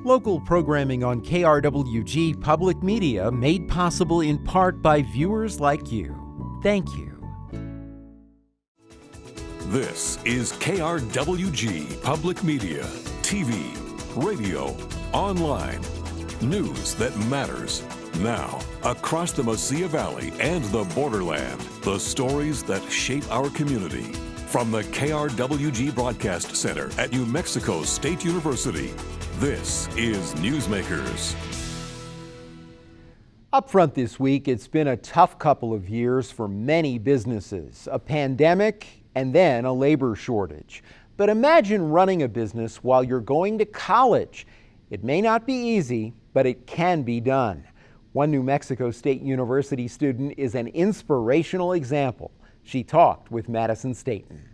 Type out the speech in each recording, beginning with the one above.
Local programming on KRWG Public Media made possible in part by viewers like you. Thank you. This is KRWG Public Media, TV, radio, online. News that matters. Now, across the Mesilla Valley and the borderland, the stories that shape our community. From the KRWG Broadcast Center at New Mexico State University, this is Newsmakers. Up front this week, it's been a tough couple of years for many businesses. A pandemic and then a labor shortage. But imagine running a business while you're going to college. It may not be easy, but it can be done. One New Mexico State University student is an inspirational example. She talked with Madison Staten.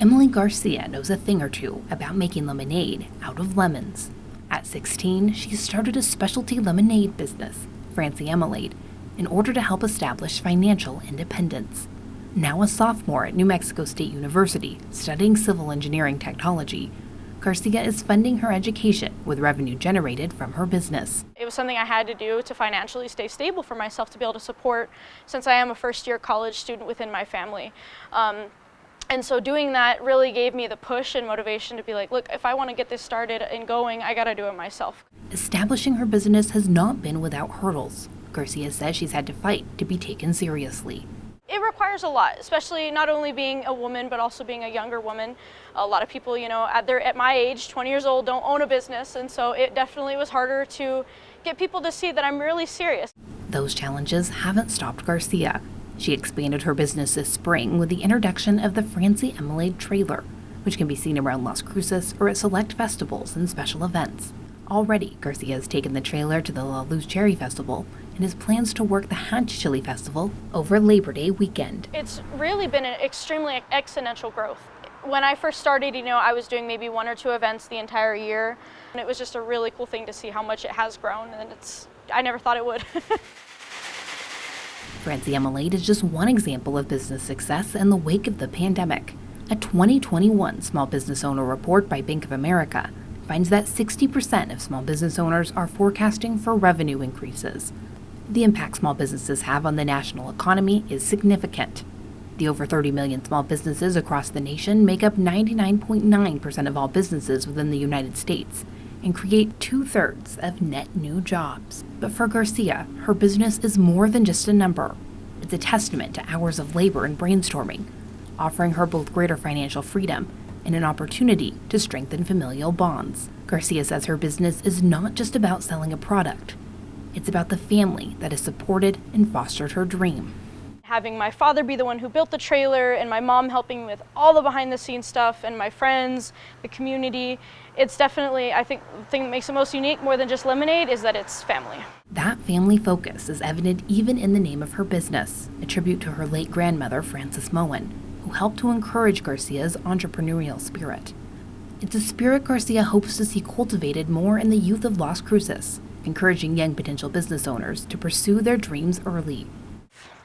Emily Garcia knows a thing or two about making lemonade out of lemons. At 16, she started a specialty lemonade business, Francie Emelade, in order to help establish financial independence. Now a sophomore at New Mexico State University, studying civil engineering technology, Garcia is funding her education with revenue generated from her business. It was something I had to do to financially stay stable for myself, to be able to support, since I am a first-year college student within my family. And so doing that really gave me the push and motivation to be like, look, if I want to get this started and going, I got to do it myself. Establishing her business has not been without hurdles. Garcia says she's had to fight to be taken seriously. It requires a lot, especially not only being a woman, but also being a younger woman. A lot of people, at my age, 20 years old, don't own a business. And so it definitely was harder to get people to see that I'm really serious. Those challenges haven't stopped Garcia. She expanded her business this spring with the introduction of the Francie Emelade trailer, which can be seen around Las Cruces or at select festivals and special events. Already, Garcia has taken the trailer to the La Luz Cherry Festival and has plans to work the Hatch Chili Festival over Labor Day weekend. It's really been an extremely exponential growth. When I first started, I was doing maybe 1 or 2 events the entire year, and it was just a really cool thing to see how much it has grown, and I never thought it would. Francie Emelade is just one example of business success in the wake of the pandemic. A 2021 Small Business Owner report by Bank of America finds that 60% of small business owners are forecasting for revenue increases. The impact small businesses have on the national economy is significant. The over 30 million small businesses across the nation make up 99.9% of all businesses within the United States and create 2/3 of net new jobs. But for Garcia, her business is more than just a number. It's a testament to hours of labor and brainstorming, offering her both greater financial freedom and an opportunity to strengthen familial bonds. Garcia says her business is not just about selling a product. It's about the family that has supported and fostered her dream. Having my father be the one who built the trailer and my mom helping with all the behind-the-scenes stuff and my friends, the community, it's definitely, I think, the thing that makes it most unique more than just lemonade is that it's family. That family focus is evident even in the name of her business, a tribute to her late grandmother, Frances Moen, who helped to encourage Garcia's entrepreneurial spirit. It's a spirit Garcia hopes to see cultivated more in the youth of Las Cruces, encouraging young potential business owners to pursue their dreams early.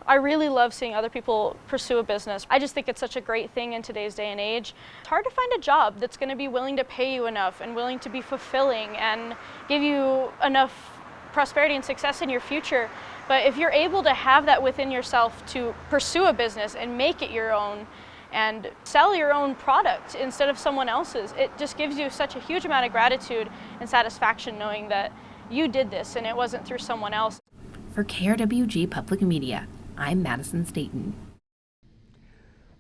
I really love seeing other people pursue a business. I just think it's such a great thing in today's day and age. It's hard to find a job that's going to be willing to pay you enough and willing to be fulfilling and give you enough prosperity and success in your future. But if you're able to have that within yourself to pursue a business and make it your own and sell your own product instead of someone else's, it just gives you such a huge amount of gratitude and satisfaction knowing that you did this and it wasn't through someone else. For KRWG Public Media, I'm Madison Staten.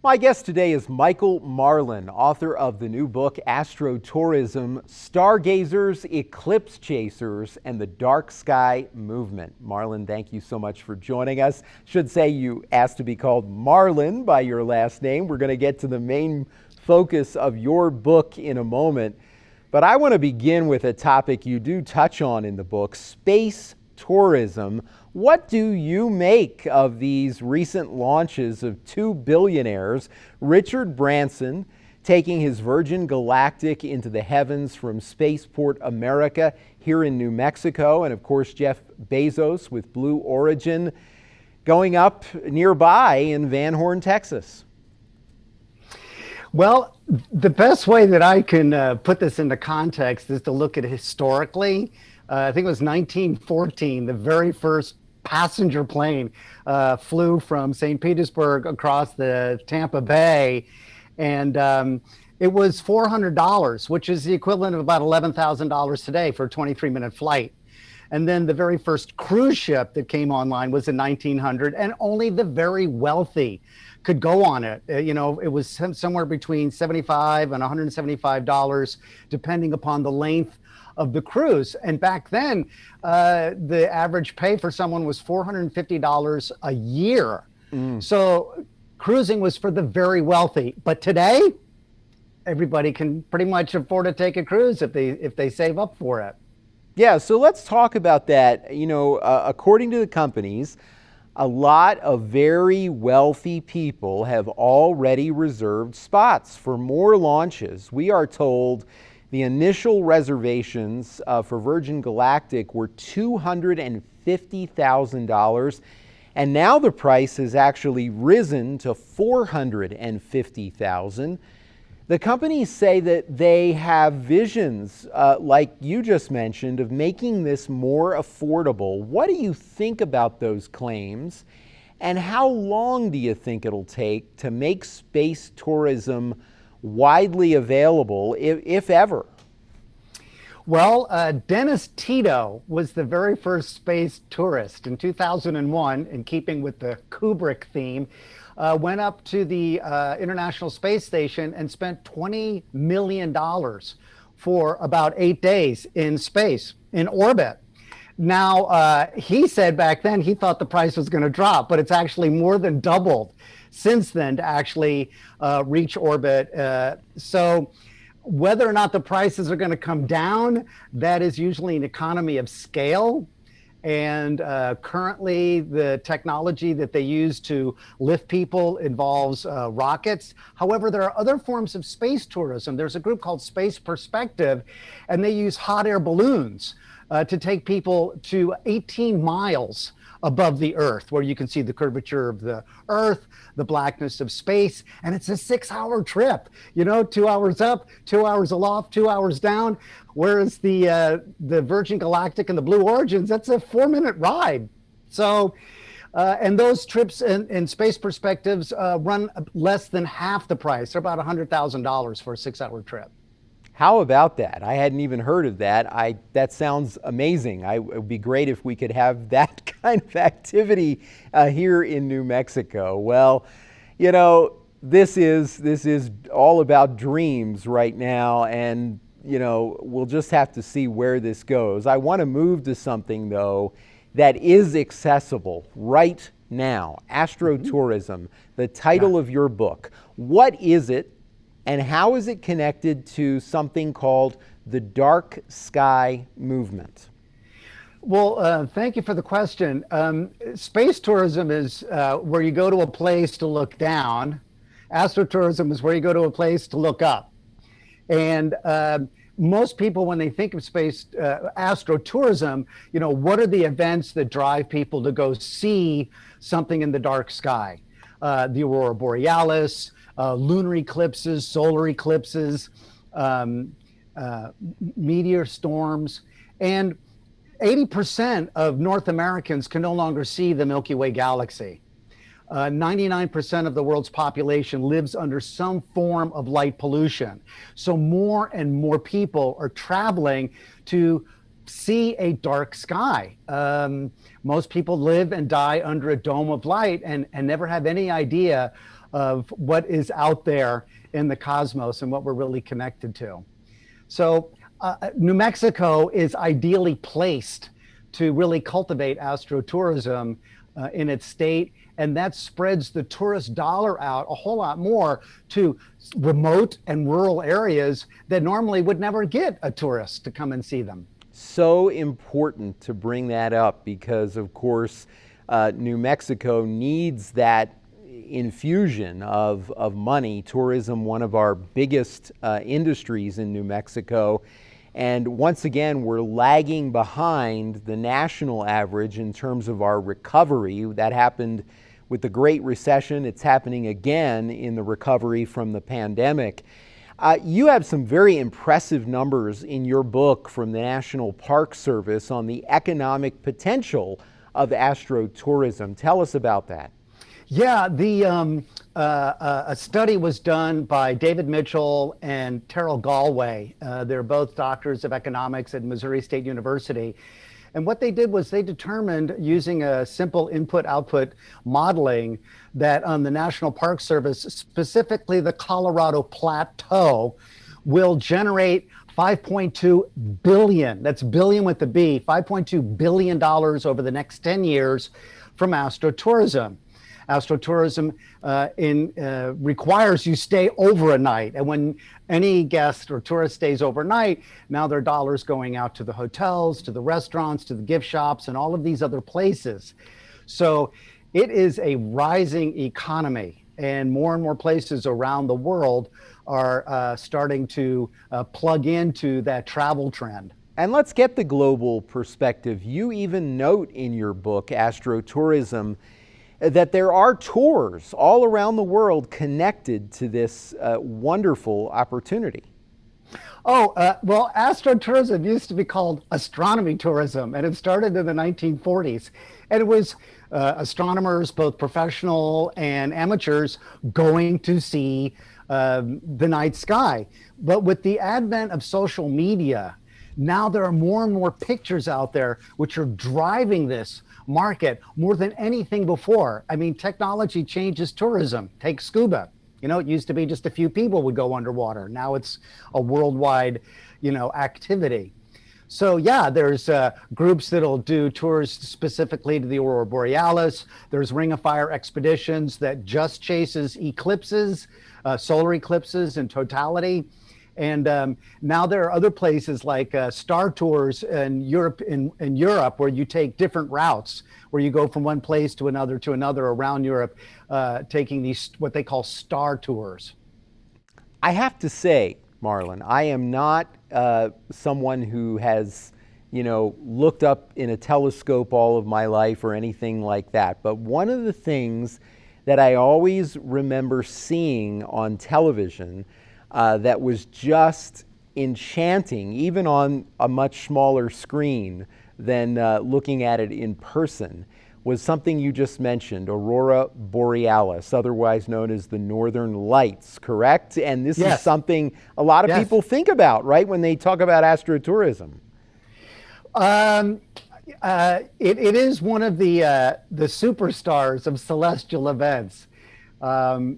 My guest today is Michael Marlin, author of the new book Astrotourism, Stargazers, Eclipse Chasers, and the Dark Sky Movement. Marlin, thank you so much for joining us. Should say you asked to be called Marlin by your last name. We're going to get to the main focus of your book in a moment. But I want to begin with a topic you do touch on in the book, space tourism. What do you make of these recent launches of 2 billionaires, Richard Branson taking his Virgin Galactic into the heavens from Spaceport America here in New Mexico, and of course Jeff Bezos with Blue Origin going up nearby in Van Horn, Texas? Well, the best way that I can put this into context is to look at it historically. I think it was 1914, the very first passenger plane flew from St. Petersburg across the Tampa Bay. And it was $400, which is the equivalent of about $11,000 today for a 23-minute flight. And then the very first cruise ship that came online was in 1900, and only the very wealthy could go on it. It was somewhere between $75 and $175, depending upon the length of the cruise. And back then, the average pay for someone was $450 a year. So cruising was for the very wealthy. But today, everybody can pretty much afford to take a cruise if they save up for it. Yeah, so let's talk about that. According to the companies, a lot of very wealthy people have already reserved spots for more launches. We are told the initial reservations for Virgin Galactic were $250,000, and now the price has actually risen to $450,000. The companies say that they have visions, like you just mentioned, of making this more affordable. What do you think about those claims, and how long do you think it'll take to make space tourism widely available, if ever? Well, Dennis Tito was the very first space tourist in 2001, in keeping with the Kubrick theme. Went up to the International Space Station and spent $20 million for about 8 days in space, in orbit. Now, he said back then he thought the price was going to drop, but it's actually more than doubled since then to actually reach orbit. So whether or not the prices are going to come down, that is usually an economy of scale. And currently, the technology that they use to lift people involves rockets. However, there are other forms of space tourism. There's a group called Space Perspective, and they use hot air balloons to take people to 18 miles above the Earth, where you can see the curvature of the Earth, the blackness of space, and it's a 6-hour trip. 2 hours up, 2 hours aloft, 2 hours down. Whereas the Virgin Galactic and the Blue Origins, that's a 4-minute ride. So, and those trips in Space Perspectives run less than half the price. They're about $100,000 for a 6-hour trip. How about that? I hadn't even heard of that. That sounds amazing. It would be great if we could have that kind of activity here in New Mexico. Well, this is all about dreams right now, and we'll just have to see where this goes. I want to move to something, though, that is accessible right now. Astrotourism, the title of your book. What is it, and how is it connected to something called the dark sky movement? Well, thank you for the question. Space tourism is where you go to a place to look down. Astrotourism is where you go to a place to look up. And most people, when they think of space astrotourism, what are the events that drive people to go see something in the dark sky? The aurora borealis, lunar eclipses, solar eclipses, meteor storms, and 80% of North Americans can no longer see the Milky Way galaxy. 99% of the world's population lives under some form of light pollution. So more and more people are traveling to see a dark sky. Most people live and die under a dome of light and never have any idea of what is out there in the cosmos and what we're really connected to. So New Mexico is ideally placed to really cultivate astrotourism in its state, and that spreads the tourist dollar out a whole lot more to remote and rural areas that normally would never get a tourist to come and see them. So important to bring that up because, of course, New Mexico needs that infusion of money. Tourism, one of our biggest industries in New Mexico. And once again, we're lagging behind the national average in terms of our recovery. That happened with the Great Recession. It's happening again in the recovery from the pandemic. You have some very impressive numbers in your book from the National Park Service on the economic potential of astrotourism. Tell us about that. Yeah, a study was done by David Mitchell and Terrell Galway. They're both doctors of economics at Missouri State University. And what they did was they determined, using a simple input-output modeling, that on the National Park Service, specifically the Colorado Plateau, will generate $5.2 billion, that's billion with the B, $5.2 billion over the next 10 years from astrotourism. Astrotourism requires you stay over a night. And when any guest or tourist stays overnight, now their dollars going out to the hotels, to the restaurants, to the gift shops, and all of these other places. So it is a rising economy, and more places around the world are starting to plug into that travel trend. And let's get the global perspective. You even note in your book, Astrotourism, that there are tours all around the world connected to this wonderful opportunity. Well, astrotourism used to be called astronomy tourism, and it started in the 1940s. And it was astronomers, both professional and amateurs, going to see the night sky. But with the advent of social media, now there are more and more pictures out there which are driving this market more than anything before. I mean, technology changes tourism. Take scuba. It used to be just a few people would go underwater. Now it's a worldwide, activity. So yeah, there's groups that'll do tours specifically to the Aurora Borealis. There's Ring of Fire expeditions that just chases eclipses, solar eclipses in totality. And now there are other places like Star Tours in Europe, where you take different routes, where you go from one place to another around Europe, taking these what they call star tours. I have to say, Marlin, I am not someone who has, looked up in a telescope all of my life or anything like that. But one of the things that I always remember seeing on television that was just enchanting, even on a much smaller screen than looking at it in person, was something you just mentioned, Aurora Borealis, otherwise known as the Northern Lights, correct? And this is something a lot of people think about, right, when they talk about astrotourism. It is one of the superstars of celestial events, and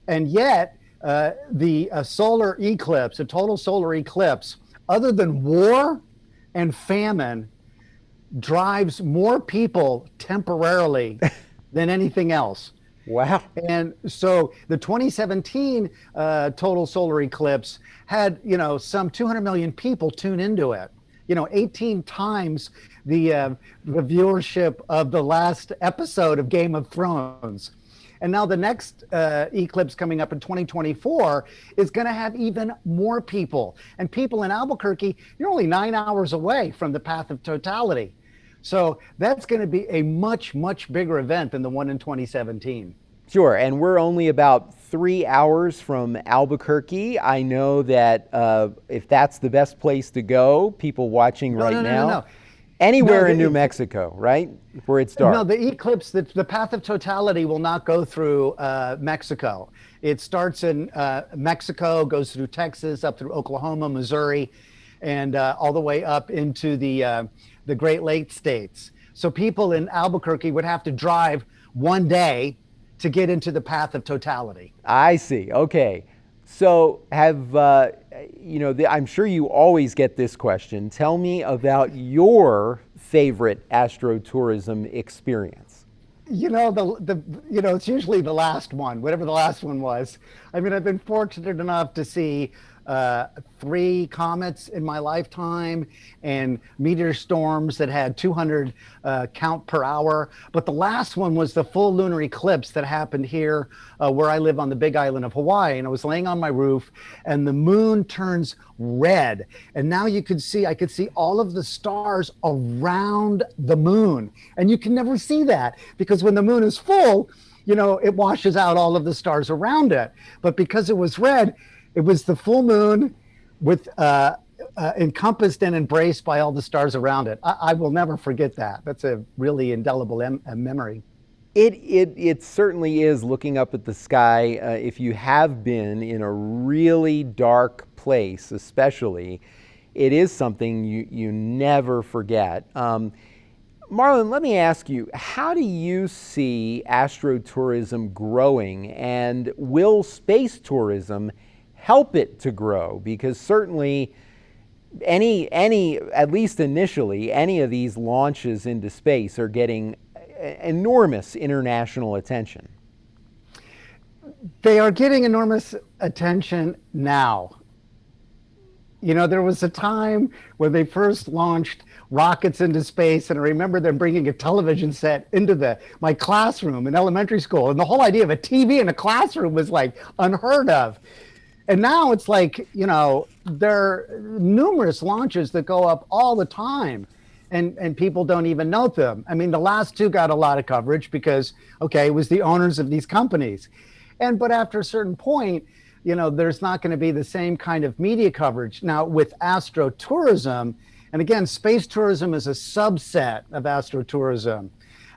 yet the solar eclipse, a total solar eclipse, other than war and famine, drives more people temporarily than anything else. Wow. And so the 2017 total solar eclipse had, some 200 million people tune into it. 18 times the viewership of the last episode of Game of Thrones. And now the next eclipse coming up in 2024 is going to have even more people. And people in Albuquerque, you're only 9 hours away from the path of totality. So that's going to be a much bigger event than the one in 2017. Sure, and we're only about 3 hours from Albuquerque. I know that if that's the best place to go, people watching now. Anywhere in New Mexico, right? Where it starts. No, the eclipse, the path of totality will not go through Mexico. It starts in Mexico, goes through Texas, up through Oklahoma, Missouri, and all the way up into the Great Lakes states. So people in Albuquerque would have to drive one day to get into the path of totality. I see. Okay. So I'm sure you always get this question. Tell me about your favorite astrotourism experience. It's usually the last one, whatever the last one was. I mean, I've been fortunate enough to see 3 comets in my lifetime and meteor storms that had 200 count per hour. But the last one was the full lunar eclipse that happened here where I live on the big island of Hawaii. And I was laying on my roof and the moon turns red. And now I could see all of the stars around the moon. And you can never see that because when the moon is full, it washes out all of the stars around it. But because it was red, it was the full moon with encompassed and embraced by all the stars around it. I will never forget that. That's a really indelible memory. It certainly is, looking up at the sky. If you have been in a really dark place, especially, it is something you never forget. Marlin, let me ask you, how do you see astrotourism growing, and will space tourism help it to grow? Because certainly at least initially, any of these launches into space are getting enormous international attention. They are getting enormous attention now. There was a time when they first launched rockets into space, and I remember them bringing a television set into my classroom in elementary school, and the whole idea of a TV in a classroom was like unheard of. And now it's like, there are numerous launches that go up all the time, and people don't even note them. I mean, the last 2 got a lot of coverage because, it was the owners of these companies. But after a certain point, there's not going to be the same kind of media coverage. Now, with astrotourism, and again, space tourism is a subset of astrotourism,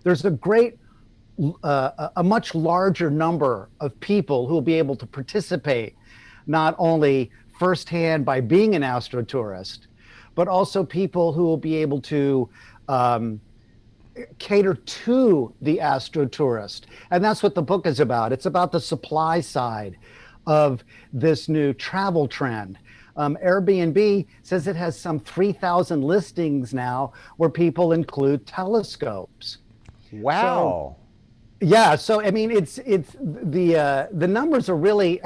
there's a much larger number of people who will be able to participate, not only firsthand by being an astrotourist, but also people who will be able to cater to the astrotourist. And that's what the book is about. It's about the supply side of this new travel trend. Airbnb says it has some 3,000 listings now where people include telescopes. Wow. So I mean, it's the numbers are really,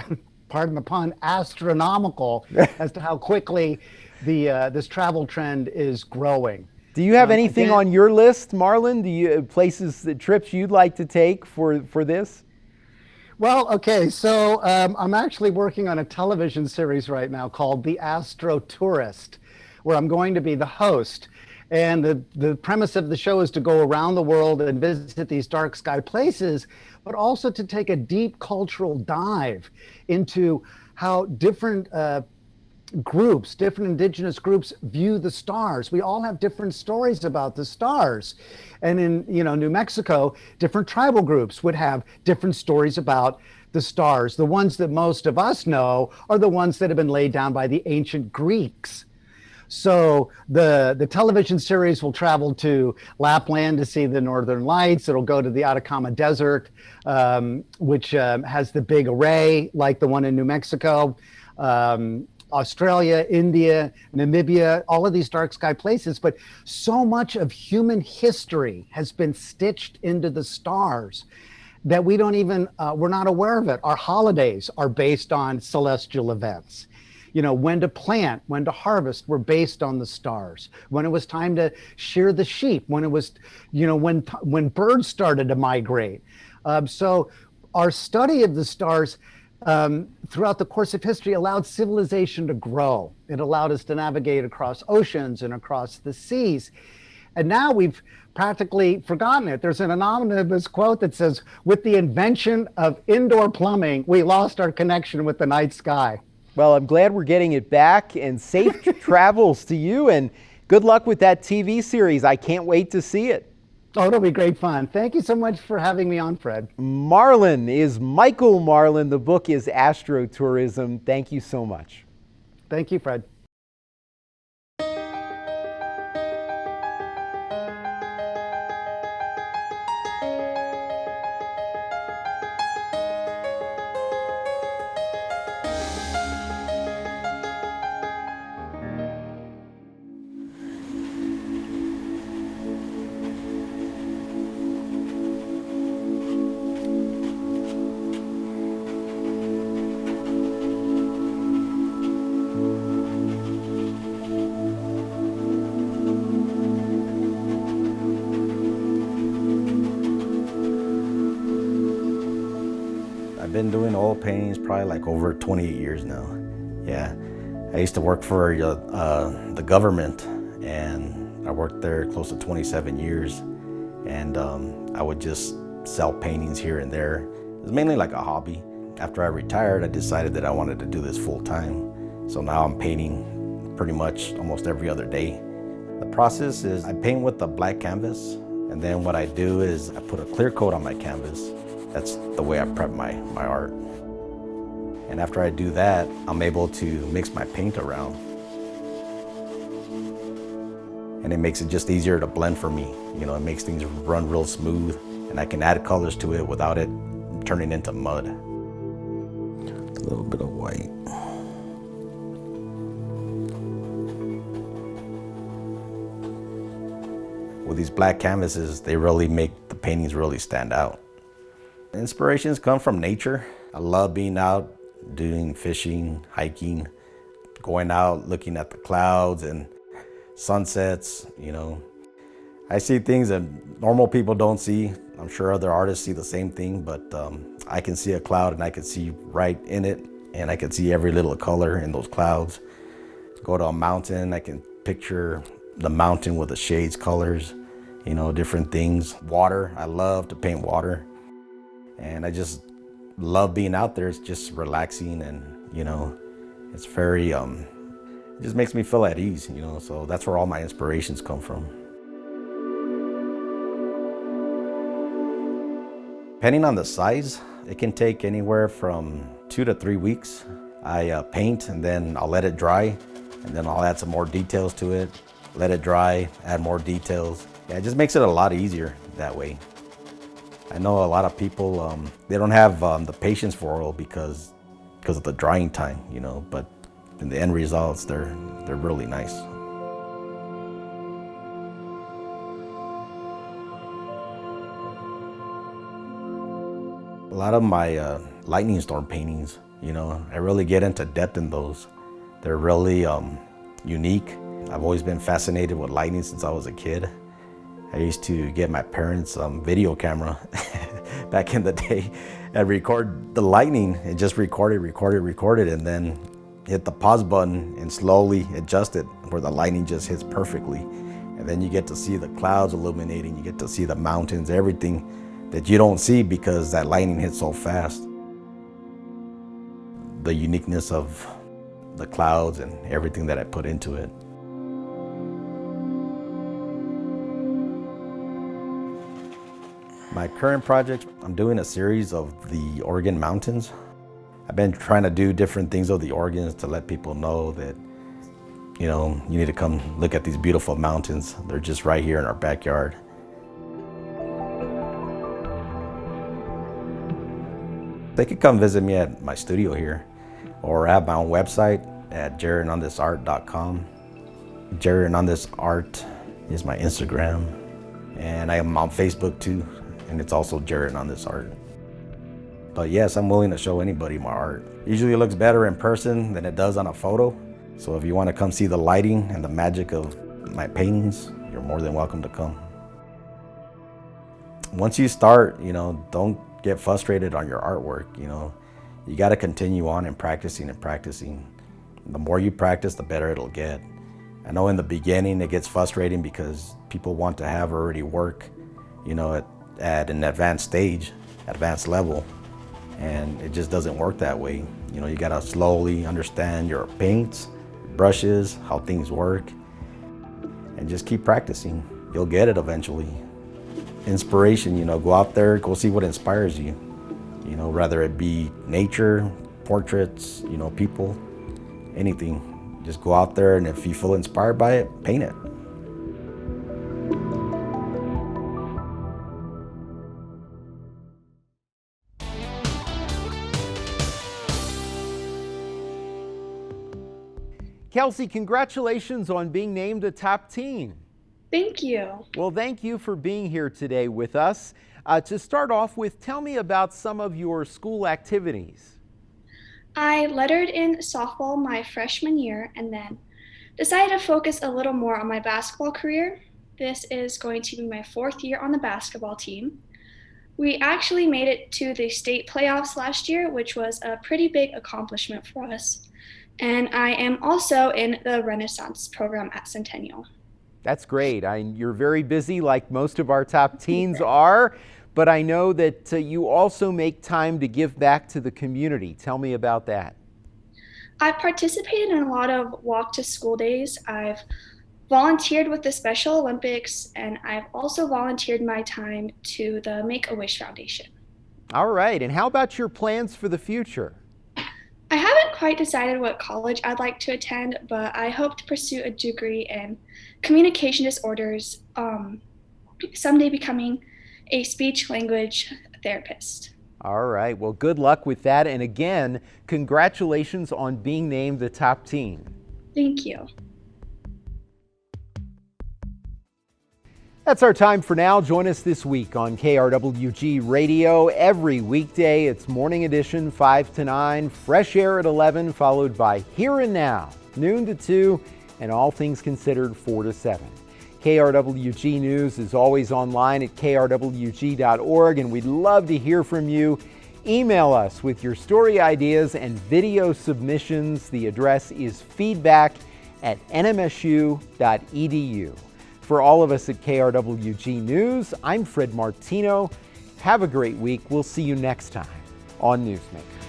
pardon the pun, astronomical as to how quickly this travel trend is growing. Do you have anything on your list, Marlin? Do you trips you'd like to take for this? Well, okay, so I'm actually working on a television series right now called The Astrotourist, where I'm going to be the host. And the premise of the show is to go around the world and visit these dark sky places, but also to take a deep cultural dive into how different different indigenous groups view the stars. We all have different stories about the stars. And in New Mexico, different tribal groups would have different stories about the stars. The ones that most of us know are the ones that have been laid down by the ancient Greeks. So the television series will travel to Lapland to see the Northern Lights. It'll go to the Atacama Desert, which has the big array like the one in New Mexico. Australia, India, Namibia, all of these dark sky places. But so much of human history has been stitched into the stars that we don't even, we're not aware of it. Our holidays are based on celestial events. When to plant, when to harvest, were based on the stars. When it was time to shear the sheep, when it was, when birds started to migrate. So our study of the stars throughout the course of history allowed civilization to grow. It allowed us to navigate across oceans and across the seas. And now we've practically forgotten it. There's an anonymous quote that says, "With the invention of indoor plumbing, we lost our connection with the night sky." Well, I'm glad we're getting it back, and safe travels to you, and good luck with that TV series. I can't wait to see it. Oh, it'll be great fun. Thank you so much for having me on, Fred. Marlin is Michael Marlin. The book is Astrotourism. Thank you so much. Thank you, Fred. I've been doing oil paintings probably like over 28 years now. Yeah, I used to work for the government, and I worked there close to 27 years. And I would just sell paintings here and there. It was mainly like a hobby. After I retired, I decided that I wanted to do this full time. So now I'm painting pretty much almost every other day. The process is I paint with a black canvas, and then what I do is I put a clear coat on my canvas. That's the way I prep my art. And after I do that, I'm able to mix my paint around. And it makes it just easier to blend for me. You know, it makes things run real smooth, and I can add colors to it without it turning into mud. A little bit of white. With these black canvases, they really make the paintings really stand out. Inspirations come from nature. I love being out, doing fishing, hiking, going out, looking at the clouds and sunsets, you know. I see things that normal people don't see. I'm sure other artists see the same thing, but I can see a cloud and I can see right in it, and I can see every little color in those clouds. Go to a mountain, I can picture the mountain with the shades, colors, you know, different things. Water, I love to paint water. And I just love being out there. It's just relaxing, and, you know, it's very, it just makes me feel at ease, you know, so that's where all my inspirations come from. Depending on the size, it can take anywhere from 2 to 3 weeks. I paint, and then I'll let it dry, and then I'll add some more details to it, let it dry, add more details. Yeah, it just makes it a lot easier that way. I know a lot of people, they don't have the patience for oil because of the drying time, you know, but in the end results, they're really nice. A lot of my lightning storm paintings, you know, I really get into depth in those. They're really unique. I've always been fascinated with lightning since I was a kid. I used to get my parents' video camera back in the day and record the lightning and just record it, and then hit the pause button and slowly adjust it where the lightning just hits perfectly. And then you get to see the clouds illuminating, you get to see the mountains, everything that you don't see because that lightning hits so fast. The uniqueness of the clouds and everything that I put into it. My current project, I'm doing a series of the Oregon mountains. I've been trying to do different things of the Oregons to let people know that, you know, you need to come look at these beautiful mountains. They're just right here in our backyard. They could come visit me at my studio here, or I have my own website at jaredonthis.art.com. Jared on This Art is my Instagram, and I am on Facebook too, and it's also Jared on This Art. But yes, I'm willing to show anybody my art. Usually it looks better in person than it does on a photo. So if you want to come see the lighting and the magic of my paintings, you're more than welcome to come. Once you start, you know, don't get frustrated on your artwork, you know. You got to continue on and practicing and practicing. The more you practice, the better it'll get. I know in the beginning it gets frustrating because people want to have already work, you know, at an advanced stage, advanced level. And it just doesn't work that way. You know, you gotta slowly understand your paints, brushes, how things work, and just keep practicing. You'll get it eventually. Inspiration, you know, go out there, go see what inspires you. You know, whether it be nature, portraits, you know, people, anything. Just go out there, and if you feel inspired by it, paint it. Kelsey, congratulations on being named a top teen. Thank you. Well, thank you for being here today with us. To start off with, tell me about some of your school activities. I lettered in softball my freshman year and then decided to focus a little more on my basketball career. This is going to be my 4th year on the basketball team. We actually made it to the state playoffs last year, which was a pretty big accomplishment for us. And I am also in the Renaissance program at Centennial. That's great. You're very busy like most of our top teens are, but I know that you also make time to give back to the community. Tell me about that. I've participated in a lot of walk to school days. I've volunteered with the Special Olympics, and I've also volunteered my time to the Make-A-Wish Foundation. All right, and how about your plans for the future? I haven't quite decided what college I'd like to attend, but I hope to pursue a degree in communication disorders, someday becoming a speech language therapist. All right, well, good luck with that. And again, congratulations on being named the top teen. Thank you. That's our time for now. Join us this week on KRWG Radio. Every weekday, it's morning edition, 5 to 9, fresh air at 11, followed by Here and Now, noon to 2, and All Things Considered, 4 to 7. KRWG News is always online at krwg.org, and we'd love to hear from you. Email us with your story ideas and video submissions. The address is feedback@nmsu.edu. For all of us at KRWG News, I'm Fred Martino. Have a great week. We'll see you next time on Newsmakers.